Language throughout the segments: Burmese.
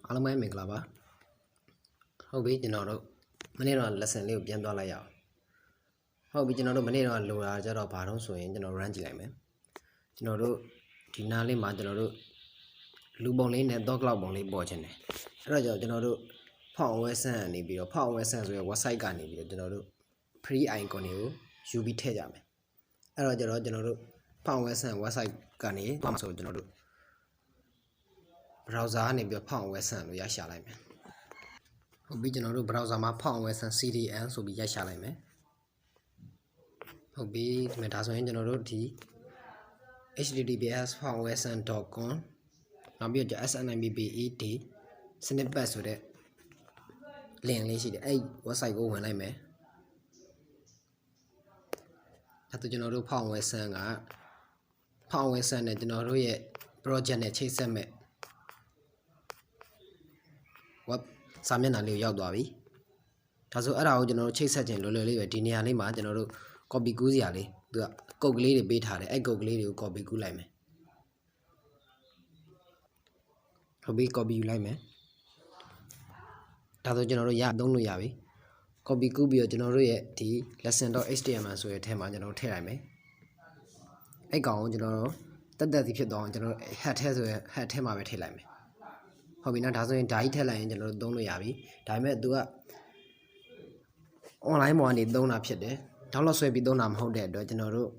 အားလုံးပဲမင်္ဂလာပါဟုတ်ပြီကျွန်တော်တို့မနေ့တော့ lesson လေးကိုပြန်သွားလိုက်ရအောင်ဟုတ်ပြီကျွန်တော်တို့မနေ့တော့လိုတာကြတော့ဘာတော့ဆိုရင်ကျွန်တော် run ကြည့်လိုက်မယ်ကျွန်တော်တို့ဒီနားလေးမှာကျွန်တော်တို့လူပုံလေးနဲ့ dot cloud ပုံလေးပေါ်ခြင်းတယ်အဲ့တော့ကျွန်တော်တို့ဖောက်ဝဲဆန်းနေပြီးတော့ဖောက်ဝဲဆန်းဆိုရယ် website ကနေပြီးတော့ကျွန်တော်တို့ free icon တွေကိုယူပြီးထည့်ကြမယ်အဲ့တော့ကျွန်တော်တို့ဖောက်ဝဲဆန်း website ကနေသွားမှာဆိုကျွန်တော်တို့ browser ကနေပြီးဖောက်ဝဲဆန်းလို့ရရှာလိုက်မယ်ဟုတ်ပြီကျွန်တော်တို့ browser မှာဖောက်ဝဲဆန်း cdn ဆိုပြီးရရှာလိုက်မယ်ဟုတ်ပြီဒီမှာဒါဆိုရင်ကျွန်တော်တို့ဒီ https://foundation.com နောက်ပြီးတော့ sniped snippet ဆိုတဲ့ link လေးရှိတယ်အဲ့ website ကိုဝင်လိုက်မယ်အဲ့တော့ကျွန်တော်တို့ဖောက်ဝဲဆန်းနဲ့ကျွန်တော်တို့ရဲ့ project နဲ့ချိတ်ဆက်မဲ့ web စာမျက်နှာလေးကိုရောက်သွားပြီဒါဆိုအဲ့ဒါကိုကျွန်တော်တို့ချိတ်ဆက်ခြင်းလွယ်လွယ်လေးပဲဒီနေရာလေးမှာကျွန်တော်တို့ copy ကူးစရာလေးသူကကုတ်ကလေးတွေပေးထားတယ်အဲ့ကုတ်ကလေးတွေကို copy ကူးလိုက်မယ်ဟုတ်ပြီ copy ယူလိုက်မယ်ဒါဆိုကျွန်တော်တို့သုံးလို့ရပြီ copy ကူးပြီးတော့ကျွန်တော်တို့ရဲ့ဒီ lesson.html ဆိုတဲ့အထဲမှာကျွန်တော်တို့ထည့်လိုက်မယ်အဲ့ကောင်ကိုကျွန်တော်တို့တက်စီဖြစ်သွားအောင်ကျွန်တော်တို့ head ထဲဆိုရင် head ထဲမှာပဲထည့်လိုက်မယ်ဟုတ်ပြီနော်ဒါဆိုရင်ဒါကြီးထည့်လိုက်ရင်ကျွန်တော်တို့သုံးလို့ရပြီဒါပေမဲ့သူက online ပေါ်ကနေသုံးတာဖြစ်တယ်download ဆွဲပြီးသုံးတာမဟုတ်တဲ့အတွက်ကျွန်တော်တို့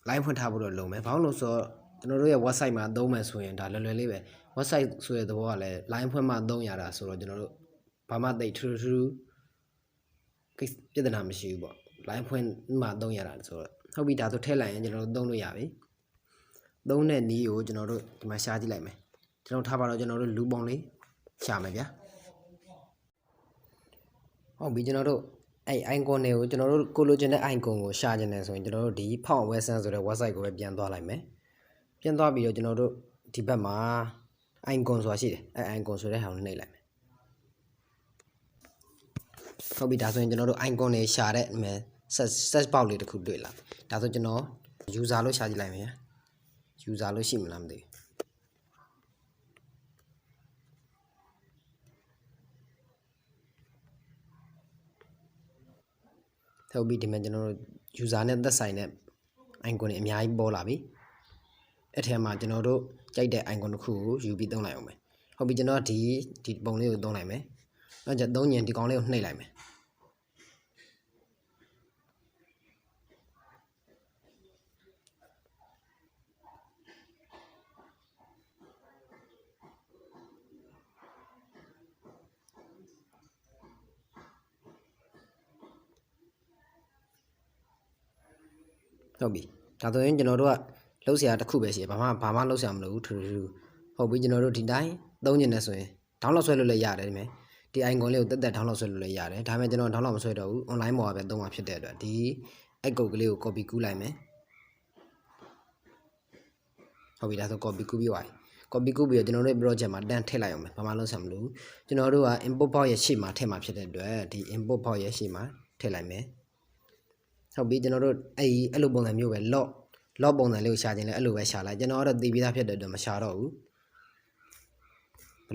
line ဖွင့်ထားဖို့တော့လုံးမယ်ဘာလို့လဲဆိုတော့ကျွန်တော်တို့ရဲ့ website မှာသုံးမယ်ဆိုရင်ဒါလွယ်လွယ်လေးပဲ website ဆိုတဲ့သဘောကလည်း line ဖွင့်မှသုံးရတာဆိုတော့ကျွန်တော်တို့ဘာမှသိထူးပြဿနာမရှိဘူးပေါ့ line ဖွင့်မှသုံးရတာဆိုတော့ဟုတ်ပြီဒါဆိုထည့်လိုက်ရင်ကျွန်တော်တို့သုံးလို့ရပြီသုံးတဲ့နည်းကိုကျွန်တော်တို့ဒီမှာရှာကြည့်လိုက်မယ်ကျွန်တော်ထားပါတော့ကျွန်တော်တို့လူပုံလေးရှာမယ်ဗျာဟုတ်ပြီကျွန်တော်တို့အဲ့ icon တွေကိုကျွန်တော်တို့ကိုလိုချင်တဲ့ icon ကိုရှာချင်တယ်ဆိုရင်ကျွန်တော်တို့ဒီ Powerdirector ဆိုတဲ့ website ကိုပဲပြန်သွားလိုက်မယ်ပြန်သွားပြီးတော့ကျွန်တော်တို့ဒီဘက်မှာ icon ဆိုတာရှိတယ်အဲ့ icon ဆိုတဲ့ဟာကိုနှိပ်လိုက်မယ်ဟုတ်ပြီဒါဆိုရင်ကျွန်တော်တို့ icon တွေရှာတဲ့ search box လေးတစ်ခုတွေ့လာဒါဆိုကျွန်တော် user လို့ရှာကြည့်လိုက်မယ် user လို့ရှိမလားမသိဘူးဟုတ်ပြီဒီမှာကျွန်တော်တို့ user နဲ့သက်ဆိုင်တဲ့ icon တွေအများကြီးပေါ်လာပြီအဲ့ထဲမှာကျွန်တော်တို့ကြိုက်တဲ့ icon တစ်ခုကိုယူပြီးသုံးလိုက်အောင်မယ်ဟုတ်ပြီကျွန်တော်ဒီပုံလေးကိုသုံးလိုက်မယ်နောက်ကျသုံးရင်ဒီကောင်လေးကိုနှိပ်လိုက်မယ်ဟုတ်ပြီဒါဆိုရင်ကျွန်တော်တို့ကလှုပ်ရှားတစ်ခုပဲရှိတယ်ဘာမှလှုပ်ရှားမလို့ထူဟုတ်ပြီကျွန်တော်တို့ဒီတိုင်းသုံးညင်နေဆိုရင် download ဆွဲလို့လည်းရတယ်ဒီမဲ့ဒီ icon လေးကိုတက် download ဆွဲလို့လည်းရတယ်ဒါပေမဲ့ကျွန်တော် download မဆွဲတော့ဘူး online ပေါ်ကပဲသုံးမှာဖြစ်တဲ့အတွက်ဒီ icon ကလေးကို copy ကူးလိုက်မယ်ဟုတ်ပြီဒါဆို copy ကူးပြီးသွားပြီ copy ကူးပြီးတော့ကျွန်တော်တို့ project မှာတန်းထည့်လိုက်အောင်မယ်ဘာမှလှုပ်ရှားမလို့ကျွန်တော်တို့က import box ရဲ့ရှေ့မှာထည့်မှာဖြစ်တဲ့အတွက်ဒီ import box ရဲ့ရှေ့မှာထည့်လိုက်မယ်ဟုတ်ပြီကျွန်တော်တို့အဲ့လိုပုံစံမျိုးပဲ log ပုံစံလေးကိုရှာခြင်းလဲအဲ့လိုပဲရှာလိုက်ကျွန်တော်ကတော့တည်ပြီးသားဖြစ်တဲ့အတွက်မရှာတော့ဘူးဘ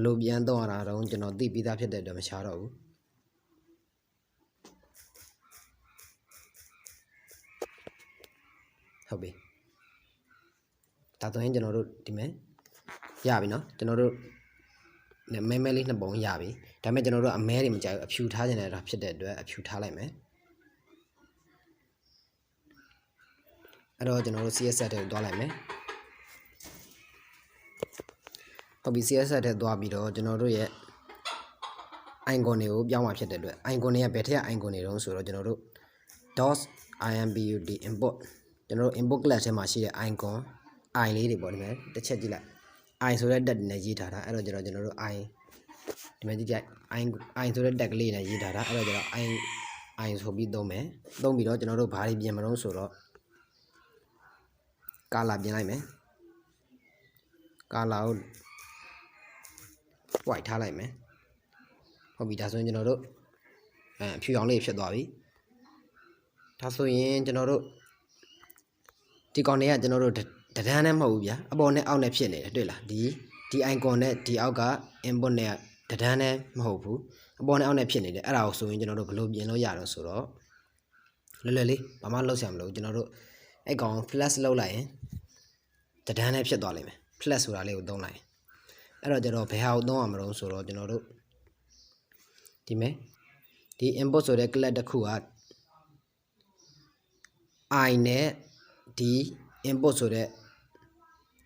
လို့ပြန်တော့ရတာတော့ကျွန်တော်တည်ပြီးသားဖြစ်တဲ့အတွက်မရှာတော့ဘူးဟုတ်ပြီဒါဆိုရင်ကျွန်တော်တို့ဒီမဲ့ရပြီနော်ကျွန်တော်တို့မဲလေးနှစ်ပုံရပြီဒါပေမဲ့ကျွန်တော်တို့အမဲတွေမကြိုက်ဘူးအဖြူထားခြင်းလည်းဖြစ်တဲ့အတွက်အဖြူထားလိုက်မယ်အဲ့တော့ကျွန်တော်တို့ CSS ထဲကိုသွားလိုက်မယ်ဟုတ်ပြီ CSS ထဲသွားပြီးတော့ကျွန်တော်တို့ရဲ့ icon တွေကိုပြောင်းမှာဖြစ်တဲ့အတွက် icon တွေကဘယ်ထက် icon တွေတုံးဆိုတော့ကျွန်တော်တို့ .input import ကျွန်တော်တို့ import class ထဲမှာရှိတဲ့ icon i လေးတွေပေါ့ဒီမှာတစ်ချက်ကြည့်လိုက် i ဆိုတဲ့ tag နဲ့ရေးထားတာအဲ့တော့ကျွန်တော်တို့ i ဒီမှာကြည့်ကြ i ဆိုတဲ့ tag ကလေးနဲ့ရေးထားတာအဲ့တော့ကျွန်တော် i ဆိုပြီးသုံးမယ်သုံးပြီးတော့ကျွန်တော်တို့ဘာတွေပြင်မလို့ဆိုတော့color ပြင်လိုက်မယ် color ကို white ထားလိုက်မယ်ဟုတ်ပြီဒါဆိုရင်ကျွန်တော်တို့အဖြူအောင်လေးဖြစ်သွားပြီဒါဆိုရင်ကျွန်တော်တို့ဒီကောင်တွေကကျွန်တော်တို့တဒန်းနဲ့မဟုတ်ဘူးဗျာအပေါ်နဲ့အောက်နဲ့ဖြစ်နေတယ်တွေ့လားဒီ ဒီ icon နဲ့ဒီအောက်က input နဲ့တဒန်းနဲ့မဟုတ်ဘူးအပေါ်နဲ့အောက်နဲ့ဖြစ်နေတယ်အဲ့ဒါကိုဆိုရင်ကျွန်တော်တို့ဘယ်လိုပြင်လို့ရတော့ဆိုတော့လွယ်လွယ်လေးဘာမှလုပ်ဆရာမလိုကျွန်တော်တို့အဲ့ကောင် plus လုပ်လိုက်ရင်တဒန်းနဲ့ဖြစ်သွားလိမ့်မယ် plus ဆိုတာလေးကိုသုံးလိုက်အဲ့တော့ကျွန်တော်ဘယ်ဟာကိုသုံးရမလို့ဆိုတော့ကျွန်တော်တို့ဒီမဲ့ဒီ input ဆိုတဲ့ class တစ်ခုက I နဲ့ဒီ input ဆိုတဲ့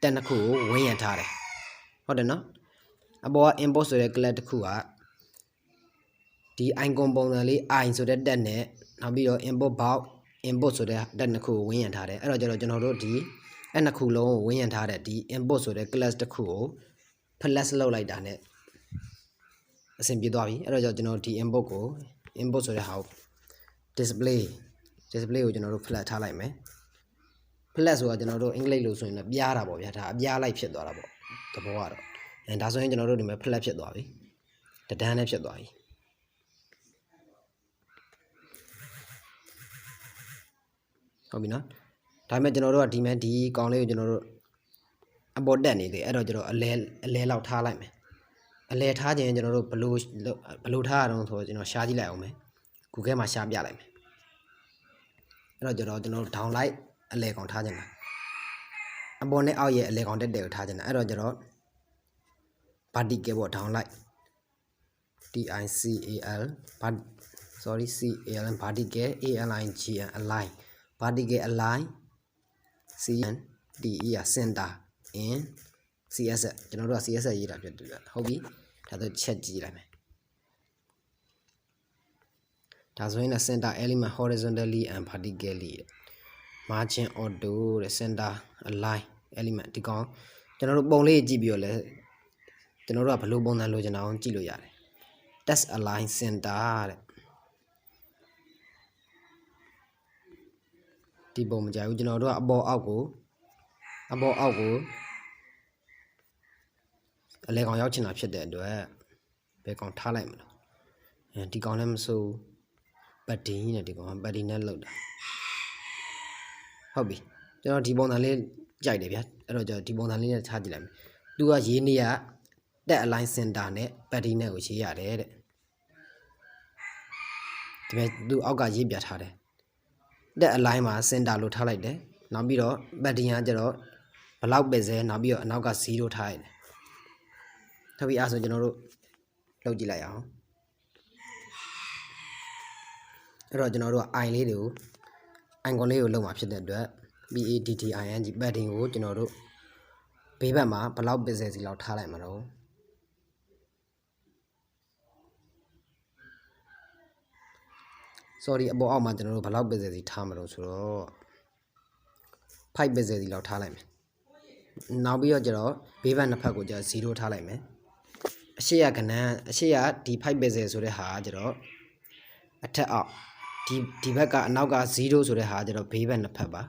တက်နှစ်ခုကိုဝန်းရံထားတယ်ဟုတ်တယ်နော်အပေါ်က input ဆိုတဲ့ class တစ်ခုကဒီ icon ပုံစံလေး I ဆိုတဲ့တက်နဲ့နောက်ပြီးတော့ input box input ဆိုတဲ့တက်နှစ်ခုကိုဝန်းရံထားတယ်အဲ့တော့ကျွန်တော်တို့ဒီအဲ့နှစ်ခုလုံးကိုဝန်းရံထားတဲ့ဒီ input ဆိုတဲ့ class တစ်ခုကို plus လုပ်လိုက်တာနဲ့အဆင်ပြေသွားပြီအဲ့တော့ကျွန်တော်ဒီ input ကို input ဆိုတဲ့ဟာကို display ကိုကျွန်တော်တို့ flat ထားလိုက်မယ် flat ဆိုတာကျွန်တော်တို့အင်္ဂလိပ်လိုဆိုရင်လည်းပြားတာပေါ့ဗျာဒါအပြားလိုက်ဖြစ်သွားတာပေါ့သဘောကတော့ဒါဆိုရင်ကျွန်တော်တို့ဒီမှာ flat ဖြစ်သွားပြီတဒန်းနဲ့ဖြစ်သွားပြီဟုတ်ပြီနော်ဒါပေမဲ့ကျွန်တော်တို့ကဒီမဲ့ဒီကောင်လေးကိုကျွန်တော်တို့အပေါ်တက်နေသေးအဲ့တော့ကျွန်တော်အလဲလောက်ထားလိုက်မယ်အလဲထားခြင်းကျွန်တော်တို့ဘလို့ထားရအောင်ဆိုတော့ကျွန်တော်ရှားကြည့်လိုက်အောင်မယ် Google မှာရှားပြလိုက်မယ်အဲ့တော့ကျွန်တော်တို့ down လိုက်အလဲကောင်ထားခြင်းလားအပေါ်နဲ့အောက်ရဲ့အလဲကောင်တက်တယ်ကိုထားခြင်းလားအဲ့တော့ကျွန်တော် vertical ပေါ့ down လိုက် TICAL sorry CAL vertical ALIGN align vertical align CNDE center in CSS ကျွန်တော်တို့က CSS ရေးတာဖြစ်တယ်ဟုတ်ပြီဒါဆိုချက်ကြည့်လိုက်မယ်ဒါဆိုရင် center element horizontally and vertically margin auto တဲ့ center align element ဒီကောင်ကျွန်တော်တို့ပုံလေးကြည့်ပြီးတော့လဲကျွန်တော်တို့ကဘယ်လိုပုံစံလိုချင်တာအောင်ကြည့်လို့ရတယ် test align center တဲ့ဒီပုံမကြဘူးကျွန်တော်တို့ကအပေါ်အောက်ကိုအလဲကောင်ရောက်ချင်တာဖြစ်တဲ့အတွက်ဘယ်ကောင်ထားလိုက်မလို့ဒီကောင်လည်းမစိုးပတ်တင်နဲ့ဒီကောင်ပတ်တင်နဲ့လောက်တာဟုတ်ပြီကျွန်တော်ဒီပုံစံလေးကြိုက်တယ်ဗျာအဲ့တော့ကျွန်တော်ဒီပုံစံလေးနဲ့ထားကြည့်လိုက်မယ်သူကရေးနေရတက် align center နဲ့ပတ်တင်နဲ့ကိုရေးရတယ်တဲ့ဒီမဲ့သူအောက်ကရေးပြထားတယ်တက် align မှာ center လို့ထားလိုက်တယ်နောက်ပြီးတော့ပတ်တင်ကကျတော့ဘလောက်ပဲစဲနောက်ပြီးတော့အနောက်က0ထားရတယ်ထပ်ပြီးအားဆိုကျွန်တော်တို့လောက်ကြည့်လိုက်အောင်အဲ့တော့ကျွန်တော်တို့က i လေးတွေကို icon လေးကိုလုံးမှာဖြစ်တဲ့အတွက် padding padding ကိုကျွန်တော်တို့ဘေးဘက်မှာဘလောက် pixel စီလောက်ထားလိုက်မှာတော့ sorry အပေါ်အောက်မှာကျွန်တော်တို့ဘလောက် pixel စီထားမှာတော့ဆိုတော့5 pixel စီလောက်ထားလိုက်မယ်နောက်ပြီးတော့ကျတော့ဘေးဘက်နှစ်ဖက်ကိုကျတော့0ထားလိုက်မယ်အရှိရကဏ္ဍအရှိရဒီ5 pixel ဆိုတဲ့ဟာကကျတော့အထက်အောက်ဒီဘက်ကအနောက်က0ဆိုတဲ့ဟာကျတော့ဘေးဘက်နှစ်ဖက်ပါ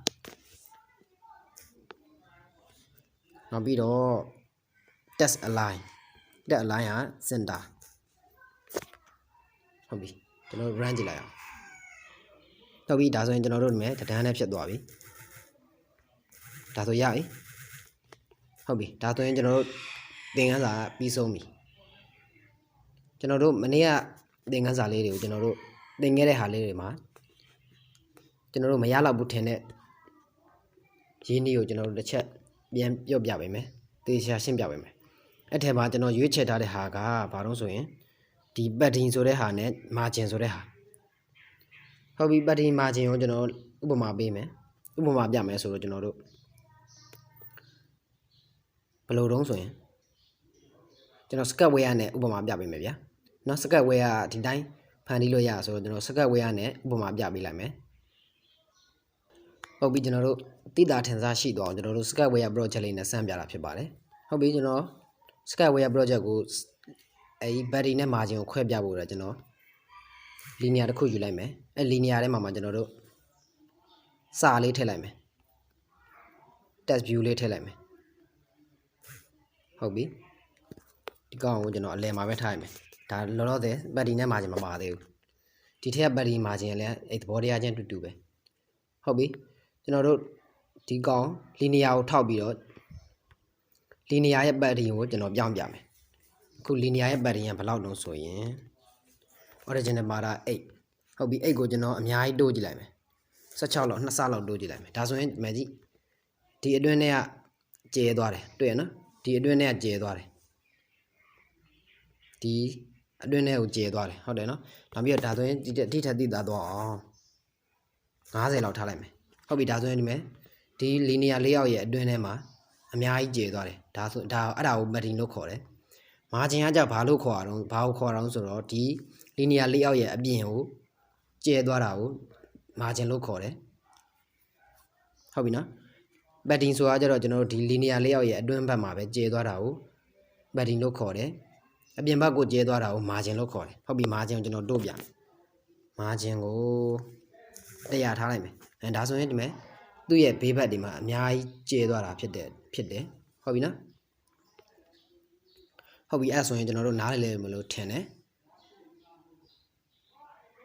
နောက်ပြီးတော့ test align က center ဟုတ်ပြီကျွန်တော် run ကြည့်လိုက်အောင်ဟုတ်ပြီဒါဆိုရင်ကျွန်တော်တို့ဒီမဲ့တဒန်းနဲ့ဖြစ်သွားပြီဒါဆိုရပြီဟုတ်ပြီဒါဆိုရင်ကျွန်တော်တို့သင်ခန်းစာပြီးဆုံးပြီကျွန်တော်တို့မနေ့ကသင်ခန်းစာလေးတွေကိုကျွန်တော်တို့သင်ခဲ့တဲ့ဟာလေးတွေမှာကျွန်တော်တို့မရတော့ဘူးထင်တဲ့ရင်းနှီးကိုကျွန်တော်တို့တစ်ချက်ပြန်ပြော့ပြပေးမယ်သေချာရှင်းပြပေးမယ်အဲ့ထဲမှာကျွန်တော်ရွေးချယ်ထားတဲ့ဟာကဘာလို့ဆိုရင်ဒီ padding ဆိုတဲ့ဟာနဲ့ margin ဆိုတဲ့ဟာဟုတ်ပြီ padding margin ကိုကျွန်တော်ဥပမာပေးမယ်ဥပမာပြမယ်ဆိုတော့ကျွန်တော်တို့ဘယ်လိုတုံးဆိုရင်ကျွန်တော် Sketchware နဲ့ဥပမာပြပေးမယ်ဗျာနော် Sketchware ကဒီတိုင်းဖန်တီးလို့ရဆိုတော့ကျွန်တော် Sketchware နဲ့ဥပမာပြပေးလိုက်မယ်ဟုတ်ပြီကျွန်တော်တို့တိတာထင်ရှားရှိသွားအောင်ကျွန်တော်တို့ Sketchware project လေးနဲ့စမ်းပြတာဖြစ်ပါတယ်ဟုတ်ပြီကျွန်တော် Sketchware project ကိုအဲဒီ battery နဲ့ margin ကိုခွဲပြဖို့တော့ကျွန်တော် linear တစ်ခုယူလိုက်မယ်အဲ linear ထဲမှာကျွန်တော်တို့စာလေးထည့်လိုက်မယ် text view လေးထည့်လိုက်မယ်ဟုတ်ပြီဒီကောင်ကိုကျွန်တော်အလယ်မှာပဲထားရမယ်ဒါလောလောဆယ် battery နဲ့ margin မပါသေးဘူးဒီထက်က battery margin လည်းအဲသဘောတရားချင်းတူတူပဲဟုတ်ပြီကျွန်တော်တို့ဒီကောင် linear ကိုထောက်ပြီးတော့ linear ရဲ့ padding ကိုကျွန်တော်ပြောင်းပြမယ်အခု linear ရဲ့ padding ကဘယ်လောက်လုံးဆိုရင် original မှာတာ8ဟုတ်ပြီ8ကိုကျွန်တော်အများကြီးတိုးကြည့်လိုက်မယ်16လောက်2ဆလောက်တိုးကြည့်လိုက်မယ်ဒါဆိုရင်ဒီမှာကြည့်ဒီအတွင်းထဲကကျဲသွားတယ်တွေ့ရနော်ဒီအတွင်းထဲကကျဲသွားတယ်ဒီအတွင်းထဲကိုကျဲသွားတယ်ဟုတ်တယ်နော်နောက်ပြီးတော့ဒါဆိုရင်ဒီထက်တိသားသွားအောင်50လောက်ထားလိုက်မယ်ဟုတ်ပြီဒါဆိုရင်ဒီမှာဒီ linear layout ရဲ့အတွင်းထဲမှာအများကြီးကျဲသွားတယ်ဒါဆိုဒါအဲ့ဒါကို padding လို့ခေါ်တယ်margin ကကြဘာလို့ခေါ်ရအောင်ဘာကိုခေါ်ရအောင်ဆိုတော့ဒီ linear layout ရဲ့အပြင်ကိုကျဲသွားတာကို margin လို့ခေါ်တယ်ဟုတ်ပြီနော် padding ဆိုတာကြတော့ကျွန်တော်တို့ဒီ linear layout ရဲ့အတွင်းဘက်မှာပဲကျဲသွားတာကို padding လို့ခေါ်တယ်အပြင်ဘက်ကိုကျဲသွားတာကို margin လို့ခေါ်တယ်ဟုတ်ပြီ margin ကိုကျွန်တော်တို့ပြမယ် margin ကို100ထားလိုက်မယ်ဒါဆိုရင်ဒီမှာသူ့ရဲ့ဘေးဘက်ဒီမှာအများကြီးကျဲသွားတာဖြစ်တယ်ဟုတ်ပြီနော်ဟုတ်ပြီအဲ့ဆိုရင်ကျွန်တော်တို့နားလည်လဲမလို့ထင်တယ်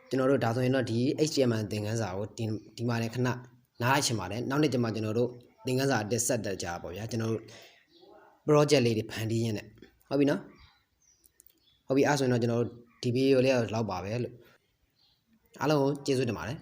ကျွန်တော်တို့ဒါဆိုရင်တော့ဒီ HTML သင်ခန်းစာကိုဒီမှာလည်းခဏနားလိုက်ချင်ပါတယ်နောက်နေ့ကျမှကျွန်တော်တို့သင်ခန်းစာတက်ဆက်တက်ကြပါဗျာကျွန်တော်တို့ project လေးတွေဖန်တီးရင်းနဲ့ဟုတ်ပြီနော်ဟုတ်ပြီအဲ့ဆိုရင်တော့ကျွန်တော်တို့ဒီဗီဒီယိုလေးတော့လောက်ပါပဲလို့အားလုံးကိုကျေးဇူးတင်ပါတယ်